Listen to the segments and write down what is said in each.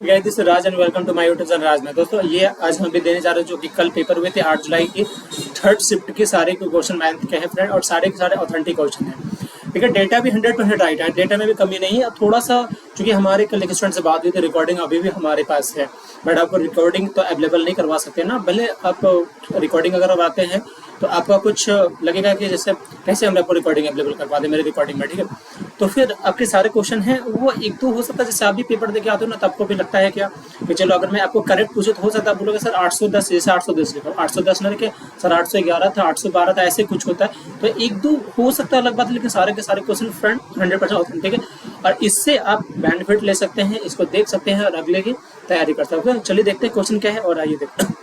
Guys this is Raj and welcome to my YouTube channel Raj में। दोस्तों ये आज हम भी देने जा रहे हैं जो कि कल पेपर हुए थे 8 जुलाई की थर्ड शिफ्ट के सारे क्वेश्चन मैथ के हैं फ्रेंड, और सारे के सारे ऑथेंटिक क्वेश्चन हैं। ठीक है, डेटा भी 100% राइट है, डेटा में भी कमी नहीं है। अब थोड़ा सा चूंकि हमारे कल एक स्टूडेंट से बात हुई थी, रिकॉर्डिंग अभी भी हमारे पास है, बट आपको रिकॉर्डिंग तो अवेलेबल नहीं करवा सकते ना। भले आप रिकॉर्डिंग अगर आप आते हैं तो आपका कुछ लगेगा कि जैसे कैसे हम आपको रिकॉर्डिंग अवेलेबल करवा दें मेरे रिकॉर्डिंग में। ठीक है, तो फिर आपके सारे क्वेश्चन हैं वो एक दो हो सकता है, जैसे आप भी पेपर देके आते हो ना, तो आपको भी लगता है क्या कि चलो अगर मैं आपको करेक्ट पूछूं तो हो सकता है आप बोलोगे सर 810, जैसे 810 लिखो, 810 ना लिखे सर 811 था, 812 था, ऐसे कुछ होता है। तो एक दो हो सकता है अलग बात है, लेकिन सारे के सारे क्वेश्चन फ्रेंड 100% ऑथेंटिक है और इससे आप बेनिफिट ले सकते हैं, इसको देख सकते हैं और अगले की तैयारी कर सकते हैं। चलिए देखते हैं क्वेश्चन क्या है और आइए देखते हैं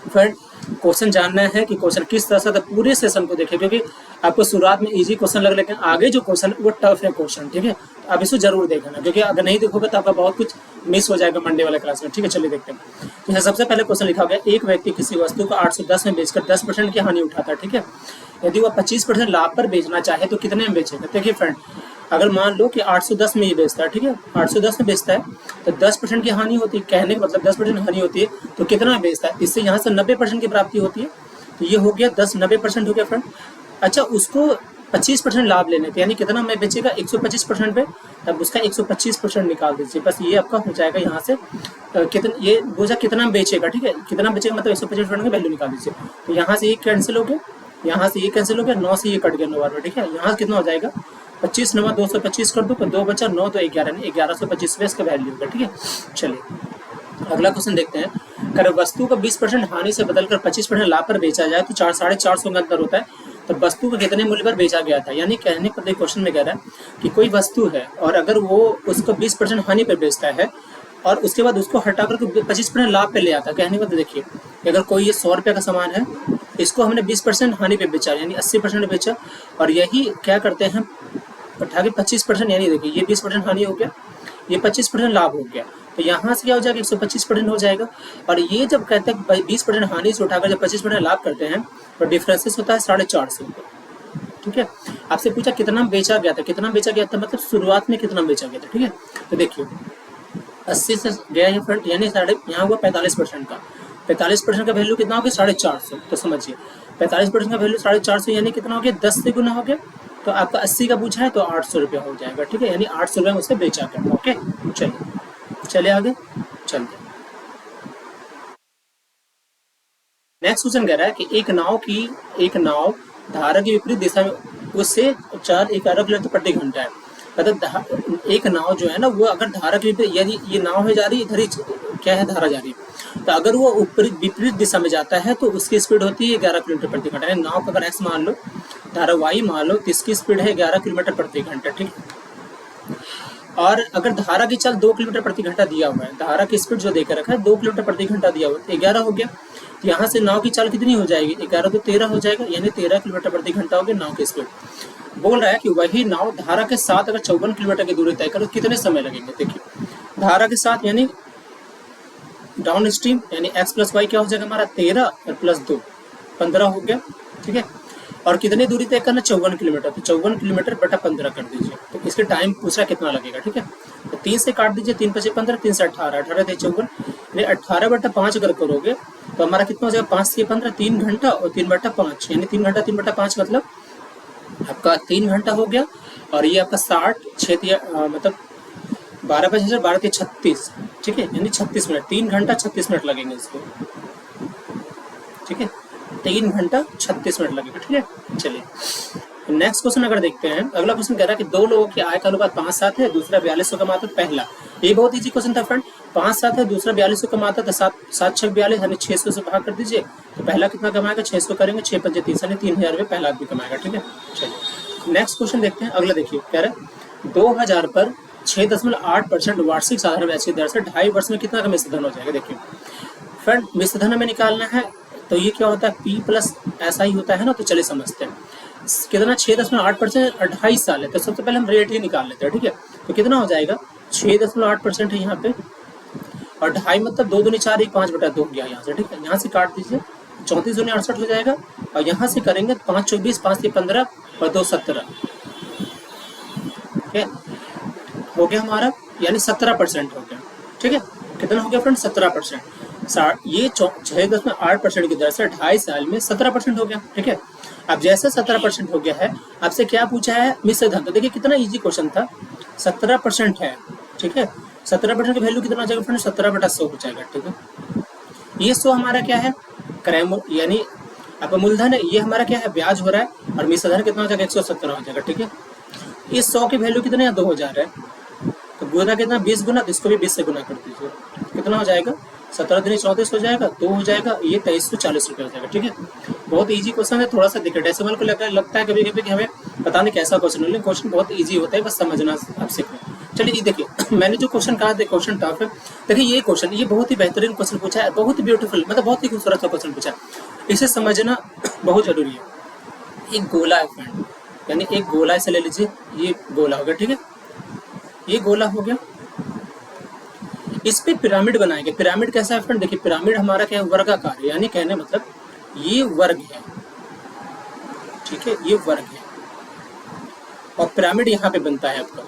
फ्रेंड। क्वेश्चन जानना है कि क्वेश्चन किस तरह से, तो पूरे सेशन को देखें, क्योंकि आपको शुरुआत में इजी क्वेश्चन लगे लेकिन आगे जो क्वेश्चन वो टफ है क्वेश्चन। ठीक है, तो आप इसको जरूर देखना, क्योंकि अगर नहीं देखोगे तो आपका बहुत कुछ मिस हो जाएगा मंडे वाले क्लास में। ठीक है, चलिए देखते हैं। तो सबसे पहले क्वेश्चन लिखा गया, एक व्यक्ति किसी वस्तु को 810 में बेचकर 10% की हानि उठाता है। ठीक है, यदि वह 25% लाभ पर बेचना चाहे तो कितने में बेचेगा। देखिए फ्रेंड, अगर मान लो कि 810 में ये बेचता है, ठीक है 810 में बेचता है, तो 10% की हानि होती है, कहने का मतलब 10% हानि होती है, तो कितना बेचता है, इससे यहाँ से 90% की प्राप्ति होती है। तो ये हो गया 90% हो गया फ्रेंड। अच्छा, उसको 25% लाभ लेने थे, यानी कितना में बेचेगा 125% पे, तब उसका 125% निकाल दीजिए, बस ये आपका हो जाएगा यहाँ से कितना, ये बोझा कितना बेचेगा। ठीक है, कितना बेचेगा मतलब 125% का वैल्यू निकाल दीजिए। तो यहाँ से ये कैंसिल हो गया, यहाँ से ये कैंसिल हो गया, 9 से ये कट गया 9 बार में। ठीक है, यहाँ कितना हो जाएगा 25 9 225 कर दो, तो 2 बचा 9 तो 11, 1125 में इसका वैल्यू होगा। ठीक है, चलिए अगला क्वेश्चन देखते हैं। अगर वस्तु को 20% हानि से बदलकर 25% लाभ पर बेचा जाए तो 450 का अंतर होता है। तो वस्तु को कितने मूल्य पर बेचा गया था, यानी कहने पर क्वेश्चन में कह रहा है कि कोई वस्तु है और अगर वो उसको 20% हानि पर बेचता है और उसके बाद उसको हटाकर 25% लाभ पे ले आता है। कहने को देखिए, अगर कोई ये 100 रुपये का सामान है, इसको हमने 20% हानि पे बेचा, यानी 80% बेचा, और यही क्या करते हैं उठा के 25%, यानी देखिए ये 20% हानि हो गया, ये 25% लाभ हो गया, तो यहाँ से क्या हो जाएगा 125% हो जाएगा। और ये जब कहते हैं 20% हानि से उठाकर जब 25% लाभ करते हैं तो डिफरेंसेस होता है 450 रुपये। ठीक है, आपसे पूछा कितना बेचा गया था, कितना बेचा गया था मतलब शुरुआत में कितना बेचा गया था। ठीक है, तो देखिए 80 से गया है फ्रेंड, यानी यहाँ हुआ 45% का, 45% का वैल्यू कितना हो गया 450। तो समझिए 45% का वैल्यू 450, यानी कितना हो गया 10 से गुना हो गया। तो आपका 80 का पूछा है तो 800 रुपया हो जाएगा। ठीक है, यानी 800 रुपये में उसे बेचा गया। ओके, चलिए आगे चलते। नेक्स्ट क्वेश्चन कह रहा है कि एक नाव धारा की विपरीत दिशा में उससे 411 किलोमीटर प्रति घंटा है। मतलब एक नाव जो है ना, वो अगर धारा की विपरीत, यदि ये नाव है जा रही इधर ही क्या है धारा जा रही है, तो अगर वो विपरीत दिशा में जाता है तो उसकी स्पीड होती है 11 किलोमीटर प्रति घंटा। यानी नाव का अगर एक्स मान लो, धारा वाई मान लो, तो इसकी स्पीड है 11 किलोमीटर प्रति घंटा। ठीक है, और अगर धारा की चाल 2 किलोमीटर प्रति घंटा दिया हुआ है, धारा की स्पीड जो देकर रखा है 2 किलोमीटर प्रति घंटा दिया हुआ है, 11 हो गया। तो यहाँ से नाव की चाल कितनी हो जाएगी, 11 तो 13 हो जाएगा, यानी 13 किलोमीटर प्रति घंटा हो गया नाव की स्पीड। बोल रहा है कि वही नाव धारा के साथ अगर 54 किलोमीटर की दूरी तय करो कितने समय लगेंगे। देखिए धारा के साथ यानी डाउन स्ट्रीम, यानी x प्लस वाई क्या हो जाएगा हमारा 13 और प्लस 2 15 हो गया। ठीक है, और कितनी दूरी तय करना 54 किलोमीटर, तो 54 किलोमीटर बटा 15 कर दीजिए, तो इसके टाइम पूछा कितना लगेगा। ठीक है, तो 3 से काट दीजिए, 3 5 15, 3 से 18, 18 थे 54, यानी 18 बटा 5 अगर करोगे तो हमारा कितना हो जाएगा 5 से 15, 3 घंटा, और 3 बटा 5 यानी 3 घंटा 3 बटा 5 मतलब आपका 3 घंटा हो गया। और ये आपका 60 6 मतलब 12 5 12 36। ठीक है, यानी 36 मिनट, 3 घंटा 36 मिनट लगेंगे इसको। ठीक है, 3 घंटा 36 मिनट लगेगा। ठीक है, चलिए नेक्स्ट क्वेश्चन अगर देखते हैं। अगला क्वेश्चन कह रहा है कि दो लोगों की आय का अनुपात 5-7 है, दूसरा 4200 कमाता है। पहला ये बहुत इजी क्वेश्चन था फ्रेंड, 5-7 है, दूसरा 4200 कमाता था, 7-6 42, यानी 600 से भाग कर दीजिए, तो पहला कितना कमाएगा 600 करेंगे, 6 5 30, यानी 3000 रुपये पहला आदमी कमाएगा। ठीक है, चलिए नेक्स्ट क्वेश्चन देखते हैं। अगला देखिए कह रहा है 2000 पर 6.8% वार्षिक साधारण ब्याज की दर से 2.5 वर्ष में कितना का मिश्र धन हो जाएगा। देखिए फ्रेंड, मिश्र धन हमें निकालना है, तो ये क्या होता है P प्लस ऐसा ही होता है ना, तो चलिए समझते हैं कितना 6.8% और 2.5 साल है, तो सबसे पहले हम रेट ही निकाल लेते हैं। ठीक है, तो कितना हो जाएगा 6.8% है यहाँ पे, और 2.5 मतलब 2 दूनी 4 1 5 बटा 2 हो गया यहाँ से। ठीक है, यहाँ से काट दीजिए, 34 दूनी 68 हो जाएगा, और यहाँ से करेंगे 5 24 5 15 और 2 17। ठीक है, हो गया हमारा, यानी 17% हो गया। ठीक है, कितना हो गया फ्रेंड 17%। ये 6.8% की दर से 2.5 साल में 17% हो गया। ठीक है, अब जैसे 17% हो गया है, आपसे क्या पूछा है मिश्र धन, तो देखिए कितना इजी क्वेश्चन था, 17% है। ठीक है, 17% की वैल्यू कितना हो जाएगा फ्रेंड, 17/100 हो जाएगा। ठीक है, ये 100 हमारा क्या है, क्रैम यानी आपका मूलधन है, ये हमारा क्या है ब्याज हो रहा है, और मिश्र धन कितना हो जाएगा 117 हो जाएगा। ठीक है, इस 100 की वैल्यू कितने है 2000 है, तो गुना कितना 20 गुना, तो इसको भी 20 से गुना कर दीजिए, कितना हो जाएगा 17 दिन 34 हो जाएगा, 2 हो जाएगा, ये 2340 रुपये हो जाएगा। ठीक है, बहुत इजी क्वेश्चन है, थोड़ा सा देखिए डेसिमल को लगता है कभी कभी कि हमें पता नहीं कैसा क्वेश्चन है, लेकिन क्वेश्चन बहुत इजी होता है, बस समझना आप सीखें। चलिए ये देखिए मैंने जो क्वेश्चन कहा था क्वेश्चन टफ है, देखिए ये क्वेश्चन ये बहुत ही बेहतरीन क्वेश्चन पूछा है, बहुत ही ब्यूटीफुल, मतलब बहुत ही खूबसूरत क्वेश्चन पूछा है, इसे समझना बहुत जरूरी है। एक गोला है फ्रेंड, यानी एक गोला ऐसे ले लीजिए, ये गोला हो गया। ठीक है, ये गोला हो गया, इस पे पिरामिड बनाएंगे। पिरामिड कैसा है फ्रेंड, देखिए पिरामिड हमारा क्या है वर्गाकार है, यानी कहने मतलब ये वर्ग है। ठीक है, ये वर्ग है, और पिरामिड यहाँ पे बनता है आपका,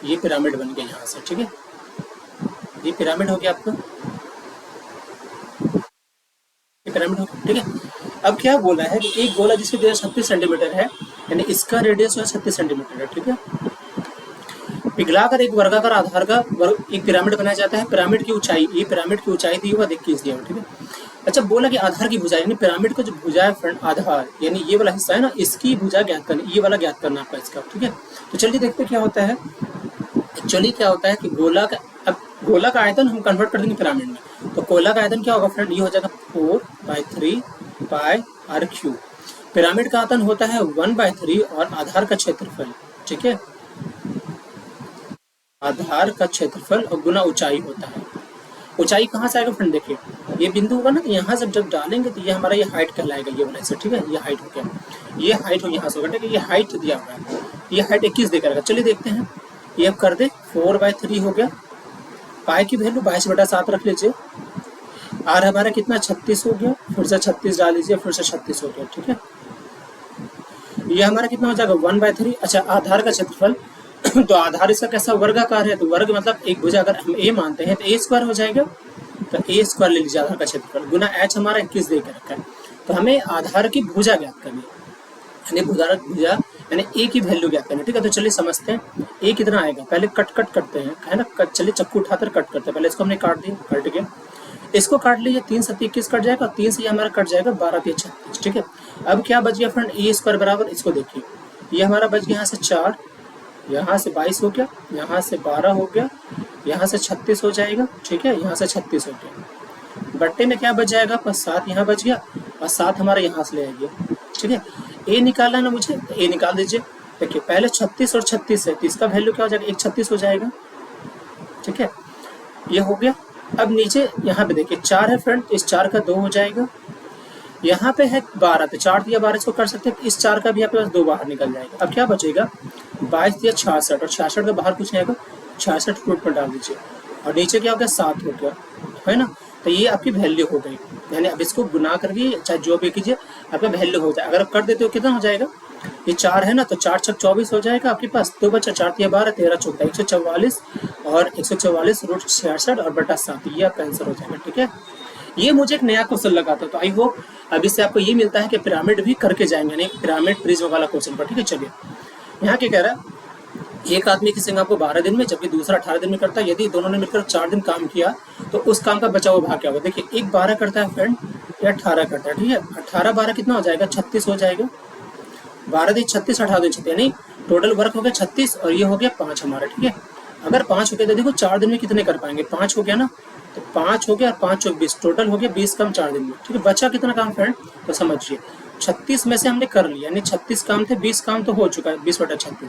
ये पिरामिड बन गया यहाँ से। ठीक है, ये पिरामिड हो गया आपका, ये पिरामिड हो गया। ठीक है, अब क्या बोला है कि एक गोला जिसकी रेडियस 36 सेंटीमीटर है, यानी इसका रेडियस जो है 36 सेंटीमीटर है। ठीक है, पिघलाकर एक वर्गाकार आधार का एक पिरामिड बनाया जाता है। पिरामिड की ऊंचाई, ये पिरामिड की ऊंचाई दी हुआ 21 दिया हुआ। ठीक है, अच्छा बोला कि आधार की भुजा, यानी पिरामिड का जो भुजा है फ्रेंड आधार, यानी ये वाला हिस्सा है ना, इसकी भुजा ज्ञात करनी, ये वाला ज्ञात करना आपका इसका। ठीक है, तो चलिए देखते क्या होता है। एक्चुअली क्या होता है कि गोला का, अब गोला का आयतन हम कन्वर्ट कर देंगे पिरामिड में, तो गोला का आयतन क्या होगा फ्रेंड, ये हो जाएगा 4/3 पाई r क्यूब। पिरामिड का आयतन होता है 1/3 और आधार का क्षेत्रफल। ठीक है, आधार का क्षेत्रफल और गुना ऊंचाई होता है। ऊंचाई कहाँ से आएगा फ्रेंड, देखिए ये बिंदु होगा ना, यहाँ से जब डालेंगे तो ये हमारा ये हाइट कहलाएगा, ये वाला। ठीक है, ये हाइट हो गया, ये हाइट हो यहाँ से होगा। ठीक है, ये हाइट दिया हुआ है, ये हाइट 21 देकर। चलिए देखते हैं, ये अब कर दे 4/3 हो गया, पाई की वैल्यू 22/7 रख लीजिए, आर हमारा कितना 36 हो गया, फिर से 36 डाल लीजिए, फिर से 36 हो गया। ठीक है, ये हमारा कितना हो जाएगा 1/3। अच्छा आधार का क्षेत्रफल तो आधार इसका कैसा वर्गाकार है, तो वर्ग मतलब एक भुजा, अगर हम ए मानते हैं तो ए स्क्वायर हो जाएगा, तो ए स्क्वायर ले लीजिए आधार का क्षेत्रफल, गुना एच हमारा 21 दे के रखा है। तो हमें आधार की भुजा ज्ञात करनी है, यानी भुजा यानी ए की वैल्यू ज्ञात करनी है। ठीक है, तो चलिए समझते हैं ए कितना आएगा, पहले कट करते हैं, है ना, चलिए चक्कू उठाकर कट करते हैं। पहले इसको हमने काट दिया, कट गया, इसको काट लीजिए, 3 से 21 कट जाएगा, 3 से ये हमारा कट जाएगा 12×3 = 36। ठीक है, अब क्या बच गया फ्रेंड, ए स्क्वायर बराबर, इसको देखिए ये हमारा बच गया यहाँ से 4, यहाँ से 22 हो गया, यहाँ से 12 हो गया, यहाँ से 36 हो जाएगा। ठीक है, यहाँ से 36 हो गया, बट्टे में क्या बच जाएगा, बस 7 यहाँ बच गया, और 7 हमारा यहाँ से ले आइए। ठीक है, ए निकालना ना मुझे, तो ए निकाल दीजिए। देखिए पहले 36 और 36 है, तो इसका वैल्यू क्या हो जाएगा, 136 हो जाएगा। ठीक है, ये हो गया। अब नीचे यहाँ पे देखिए 4 है फ्रेंड, इस 4 का 2 हो जाएगा, यहाँ पे है 12, तो 4 दिया 12 इसको कर सकते हैं, इस 4 का भी आपके पास 2 बाहर निकल जाएगा। अब क्या बचेगा 22 दिया 66, और 66 का बाहर कुछ नहीं आएगा, 66 रूट पर डाल दीजिए, और नीचे क्या हो गया 7 हो गया, है ना। तो ये आपकी वैल्यू हो गई, यानी अब इसको गुना करके चाहे जो भी कीजिए आपका वैल्यू हो जाए। अगर आप कर देते हो कितना हो जाएगा, ये 4 है ना, तो 4 × 24 हो जाएगा आपके पास, 2 बचा 4 × 12 13 × 14 144, और 144 रूट 66 और बटा 7, ये आपका आंसर हो जाएगा। ठीक है, ये मुझे एक नया क्वेश्चन लगा था, तो आई होप अब इससे आपको ये मिलता है कि पिरामिड भी करके जाएंगे, यानी पिरामिड प्रिज्म वाला क्वेश्चन पर। ठीक है, चलिए यहाँ क्या कह रहा है, एक आदमी किसी काम को 12 दिन में जबकि दूसरा 18 दिन में करता है, यदि दोनों ने मिलकर 4 दिन काम किया तो उस काम का बचा हुआ भाग क्या होगा। देखिए एक 12 करता है फ्रेंड, या 18 करता है। ठीक है, 18 12 कितना हो जाएगा 36 हो जाएगा, 12 दिन 36, 18 दिन 36, यानी टोटल वर्क हो गया 36, और ये हो गया 5 हमारा। ठीक है, अगर 5 हो गया तो देखो 4 दिन में कितने कर पाएंगे, 5 हो गया ना, तो 5 हो गया और 5 × 20, टोटल हो गया 20 कम 4 दिन में। ठीक है, बचा कितना काम फ्रेंड, तो समझिए 36 में से हमने कर लिया, यानी 36 काम थे, 20 काम तो हो चुका है, 20/36,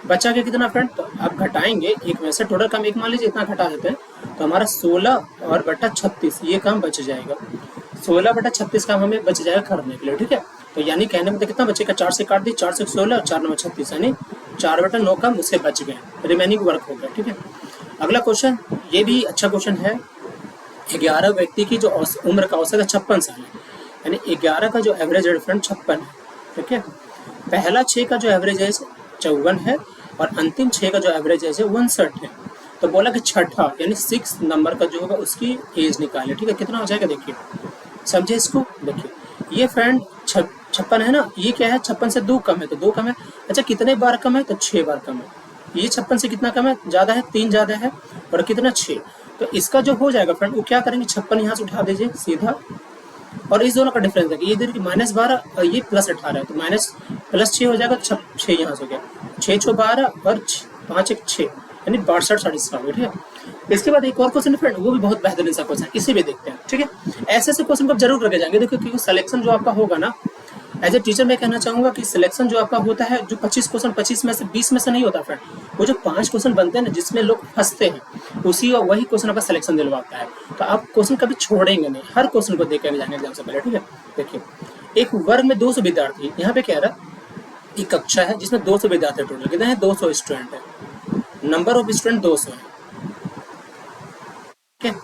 बचा के कितना फ्रेंड, तो आप घटाएंगे एक में से, टोटल काम एक मान लीजिए इतना घटा देते हैं, तो हमारा 16 और बटा 36 ये काम बच जाएगा, 16/36 काम हमें बच जाएगा करने के लिए। ठीक है, तो यानी कहने में तो कितना बचेगा, 4 से काट दी, 4 से 16 और 4 × 9 = 36, यानी 4/9 काम मुझसे बच गए, रिमेनिंग वर्क हो गया। ठीक है, अगला क्वेश्चन, ये भी अच्छा क्वेश्चन है। 11 व्यक्ति की जो उम्र का औसत है 56 साल है, यानी 11 का जो एवरेज है फ्रेंड 56 है। ठीक है, पहला 6 का जो एवरेज है 54 है, और अंतिम 6 का जो एवरेज है 59 है। तो बोला कि छठा यानी 6 नंबर का जो होगा उसकी एज निकाले। ठीक है, कितना हो जाएगा देखिए, समझे इसको। देखिए ये फ्रेंड 56 है ना, ये क्या है 56 से 2 कम है तो 2 कम है। अच्छा कितने बार कम है तो 6 बार कम है। ये 56 से कितना कम है, ज़्यादा है, 3 ज़्यादा है, और कितना 6। तो इसका जो हो जाएगा फ्रेंड वो क्या करेंगे, 56 यहाँ से उठा दीजिए सीधा, और इस दोनों का डिफरेंस है कि ये इधर की -12 और ये +18 है, तो +6 हो जाएगा, 6 यहाँ से हो गया, 6 6 12 और 5 1 6 यानी 62 ठीक है। इसके बाद एक और क्वेश्चन है फ्रेंड, वो भी बहुत बेहतरीन सा क्वेश्चन है, इसे भी देखते हैं। ठीक है, ऐसे ऐसे क्वेश्चन को जरूर करके जाएंगे। देखो क्योंकि सिलेक्शन जो आपका होगा ना, एज ए टीचर मैं कहना चाहूंगा कि सिलेक्शन जो आपका होता है, जो 25 क्वेश्चन 25 में से 20 में से नहीं होता फ्रेंड, वो जो 5 क्वेश्चन बनते हैं ना जिसमें लोग फंसते हैं, उसी वही क्वेश्चन आपका सिलेक्शन दिलवाता है। तो आप क्वेश्चन कभी छोड़ेंगे नहीं, हर क्वेश्चन को देख कर जाएंगे एग्जाम से पहले। ठीक है, देखिए एक वर्ग में 200 विद्यार्थी, यहाँ पे कह रहा है एक कक्षा है जिसमें 200 विद्यार्थी टोटल कितने हैं, 200 स्टूडेंट है, नंबर ऑफ स्टूडेंट 200 है। ठीक है,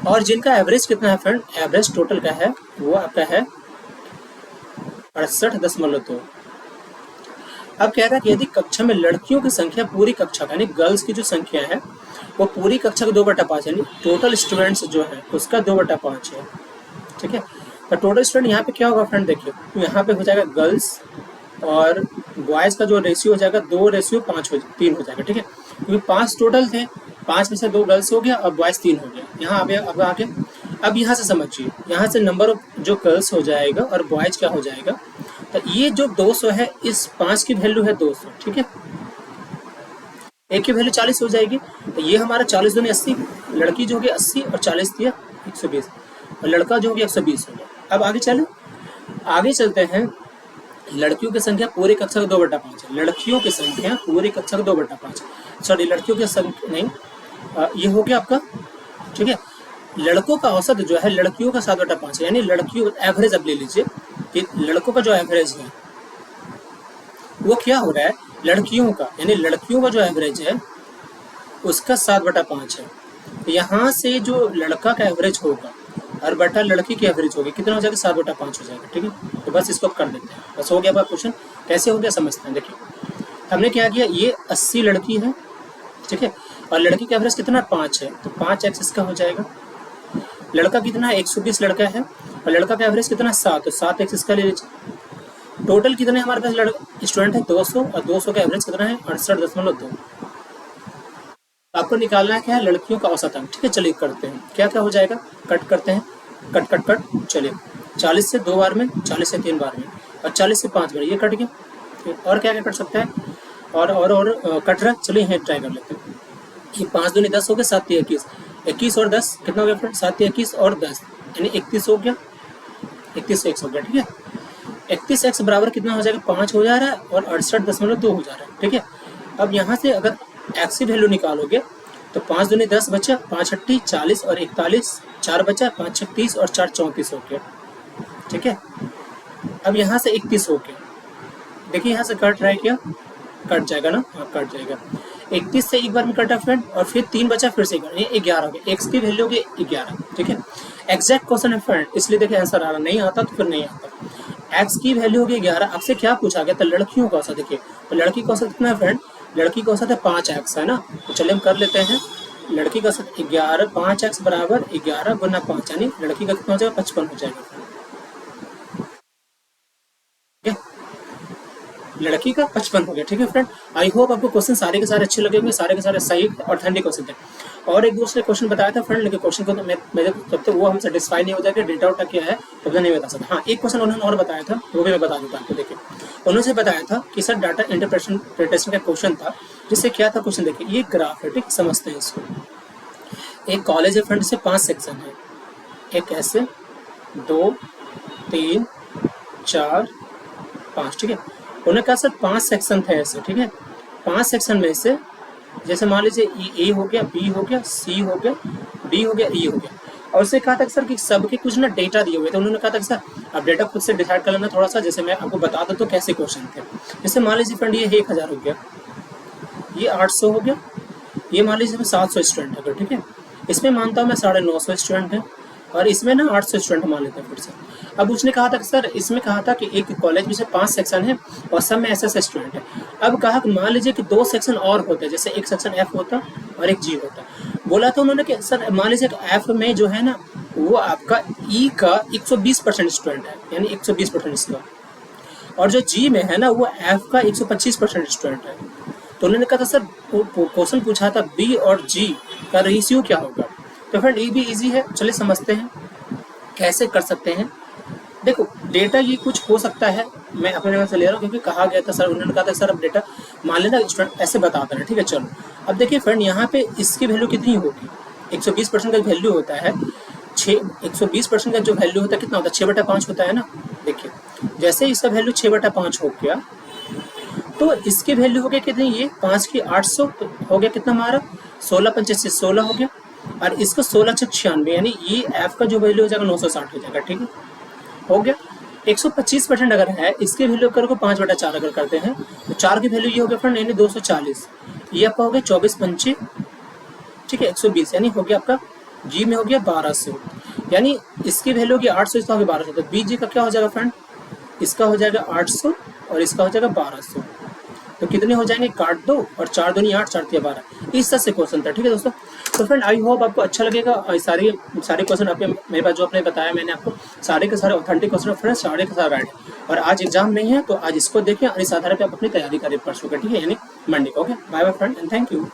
और जिनका एवरेज कितना है फ्रेंड, एवरेज टोटल का है वो आपका है 68.2। अब कह रहा है कि यदि कक्षा में लड़कियों की संख्या पूरी कक्षा का यानी गर्ल्स की जो संख्या है वो पूरी कक्षा का 2/5 यानी टोटल स्टूडेंट्स जो है उसका 2/5 है। ठीक है, तो टोटल स्टूडेंट यहाँ पे क्या होगा फ्रेंड, देखिए तो यहाँ पे हो जाएगा गर्ल्स और बॉयज़ का जो रेशियो हो जाएगा 2:3 हो जाएगा। ठीक है, क्योंकि 5 टोटल थे, 5 में से 2 गर्ल्स हो गया और बॉयज़ 3 हो गया। यहाँ अब आगे अब यहाँ से समझिए, यहाँ से नंबर ऑफ जो गर्ल्स हो जाएगा और बॉयज़ क्या हो जाएगा, तो ये जो 200 है इस 5 की वैल्यू है 200। ठीक है, एक की वैल्यू 40 हो जाएगी, तो ये हमारा 40 दूनी 80, लड़की जो होगी 80 और 40 दिया 120, और लड़का जो होगी 120 हो गया। अब आगे चलते हैं, लड़कियों की संख्या पूरी कक्षा का 2/5 है, लड़कियों की संख्या पूरी कक्षा का 2/5, सॉरी लड़कियों की संख्या नहीं, ये हो गया आपका। ठीक है, लड़कों का औसत जो है लड़कियों का 7/5 है, यानी लड़कियों एवरेज अब ले लीजिए कि लड़कों का जो एवरेज है वो क्या हो रहा है, लड़कियों का यानी लड़कियों का जो एवरेज है उसका 7/5 है। यहाँ से जो लड़का का एवरेज होगा और बटा लड़की की एवरेज होगी, कितना हो जाएगा, 7/5 हो जाएगा। ठीक है, तो बस इसको कर देते हैं, बस हो गया बात। क्वेश्चन कैसे हो गया समझते हैं। देखिए हमने क्या किया, ये 80 लड़की है, ठीक है, और लड़की का एवरेज कितना 5 है, तो 5x इसका हो जाएगा। लड़का कितना है, 120 लड़का है और लड़का का एवरेज कितना 7, तो 7x इसका ले लीजिए। टोटल कितने हमारे पास स्टूडेंट है 200, और 200 का एवरेज कितना है 68.2। आपको निकालना है क्या है, लड़कियों का औसत अंक। ठीक है, चलिए करते हैं, क्या क्या हो जाएगा, कट करते हैं, कट चलिए 40 से 2 बार में, 40 से 3 बार में, और 40 से 5 बार, ये कट गया। और क्या क्या कट सकता है, और कट रहा, चलिए यहाँ ट्राई कर लेते हैं। ये 5 दूनी 10 हो गया, 7 21, 21 और 10 कितना हो गया फ्रेंड, 7 21 और 10 यानी 31 हो गया, 31 से 1 हो गया। ठीक है, 31x बराबर कितना हो जाएगा, 5 हो जा रहा है और 68.2 हो जा रहा है। ठीक है, अब यहाँ से अगर x की वैल्यू निकालोगे तो 5 दूनी 10 बचा, 5 8 40 और 41, 4 बचा, 5 6 30 और 4 34 हो गया। ठीक है, अब यहाँ से 31 हो गया, देखिए यहाँ से कट रहा है क्या, कट जाएगा ना, हाँ कट जाएगा। 31 से एक बार में कटा फ्रेंड, और फिर 3 बचा, फिर से 11 हो गया, x की वैल्यू होगी 11। ठीक है, एग्जैक्ट क्वेश्चन है फ्रेंड, इसलिए देखिए आंसर आ रहा, नहीं आता तो फिर नहीं आता। x की वैल्यू होगी 11, आपसे क्या पूछा गया, तो लड़कियों का औसत। देखिए तो लड़की का औसत कितना है फ्रेंड, लड़की का औसत है 5x है ना, तो चलिए हम कर लेते हैं। लड़की का औसत 11, 5x बराबर 11 गुना 5 यानी लड़की का कितना हो जाएगा, 55 हो जाएगा। ठीक है, लड़की का 55 हो गया। ठीक है फ्रेंड, आई होप आपको क्वेश्चन सारे के सारे अच्छे लगे होंगे, सारे के सारे सही और ठंडे क्वेश्चन थे। और एक दूसरे क्वेश्चन बताया था फ्रेंड, लेकिन क्वेश्चन को तो मेरे जब तक वो हम सेटिस्फाई नहीं हो जाएगा, डेटा उटा क्या है तब तक नहीं बता सकता। हाँ एक क्वेश्चन उन्होंने और बताया था, वो भी मैं बता देता आपको। देखिए उन्होंने बताया था कि सर डाटा इंटरप्रिटेशन का क्वेश्चन था, जिससे क्या था क्वेश्चन, देखिए ये ग्राफ है, ठीक, समझते हैं इसको। एक कॉलेज है फ्रेंड से 5 सेक्शन है, एक ऐसे 2 3 4 5। ठीक है, उन्होंने कहा सर 5 सेक्शन थे ऐसे। ठीक है, 5 सेक्शन में से जैसे मान लीजिए ए हो गया, बी हो गया, सी हो गया, डी हो गया, ई हो गया, और उससे कहा था कि सर कि सबके कुछ ना डेटा दिए हुए थे। उन्होंने कहा था कि सर आप डेटा खुद से डिसाइड कर लेना थोड़ा सा, जैसे मैं आपको बता दूं तो कैसे क्वेश्चन थे। जैसे मान लीजिए फ्रेंड ये 1000 हो गया, ये 800 हो गया, ये मान लीजिए 700 स्टूडेंट है। ठीक है, इसमें मानता हूँ मैं 950 स्टूडेंट है, और इसमें ना 800 स्टूडेंट मान लेते हैं फिर से। अब उसने कहा था कि सर इसमें कहा था कि एक कॉलेज में से 5 सेक्शन है और सब में ऐसे स्टूडेंट है। अब कहा कि मान लीजिए कि 2 सेक्शन और होते हैं, जैसे एक सेक्शन एफ होता और एक जी होता। बोला था उन्होंने कि सर मान लीजिए कि एफ में जो है ना वो आपका ई का 120% स्टूडेंट है, यानी 120% इसका, और जो जी में है ना वो एफ का 125% स्टूडेंट है। तो उन्होंने कहा था सर क्वेश्चन पूछा था बी और जी का रेशियो क्या होगा। तो फ्रेंड ये भी इजी है, चलिए समझते हैं कैसे कर सकते हैं। देखो डेटा ये कुछ हो सकता है, मैं अपने जगह से ले रहा हूँ क्योंकि कहा गया था सर, उन्होंने कहा था सर अब डेटा मान लेना स्टूडेंट ऐसे बता देना, ठीक है। चलो अब देखिए फ्रेंड यहाँ पे इसकी वैल्यू कितनी होगी, 120% का वैल्यू होता है 120% का जो वैल्यू होता है कितना होता है, 6/5 होता है ना। देखिए जैसे इसका वैल्यू 6/5 हो गया तो इसकी वैल्यू हो गया कितनी, ये 5 की 800 तो हो गया कितना हमारा 16×5 16 हो गया, और इसको 16×96 यानी ये एफ का जो वैल्यू हो जाएगा 960 हो जाएगा, ठीक है हो गया। 125% अगर है इसकी वैल्यू करो 5/4 अगर करते हैं तो 4 की वैल्यू ये हो गया फ्रेंड यानी 240, ये आपका हो गया 24×5 ठीक है 120, यानी हो गया आपका जी में हो गया 1200, यानी इसकी वैल्यू होगी 800, इसका हो गया 1200, तो बी जी का क्या हो जाएगा फ्रेंड, इसका हो जाएगा 800 और इसका हो जाएगा 1200, तो कितने हो जाएंगे काट दो और 4 दूनी 8 4 3 12, इस तरह से क्वेश्चन था, ठीक है दोस्तों। तो फ्रेंड आई होप आपको अच्छा लगेगा, सारे क्वेश्चन आपके मेरे पास जो आपने बताया मैंने आपको सारे के सारे ऑथेंटिक क्वेश्चन फ्रेंड सारे के सारे राइट, और आज एग्जाम नहीं है तो आज इसको देखें और इस आधार पर आप अपनी तैयारी करें परसों का, ठीक है यानी मंडे को। Okay bye bye friend and thank you.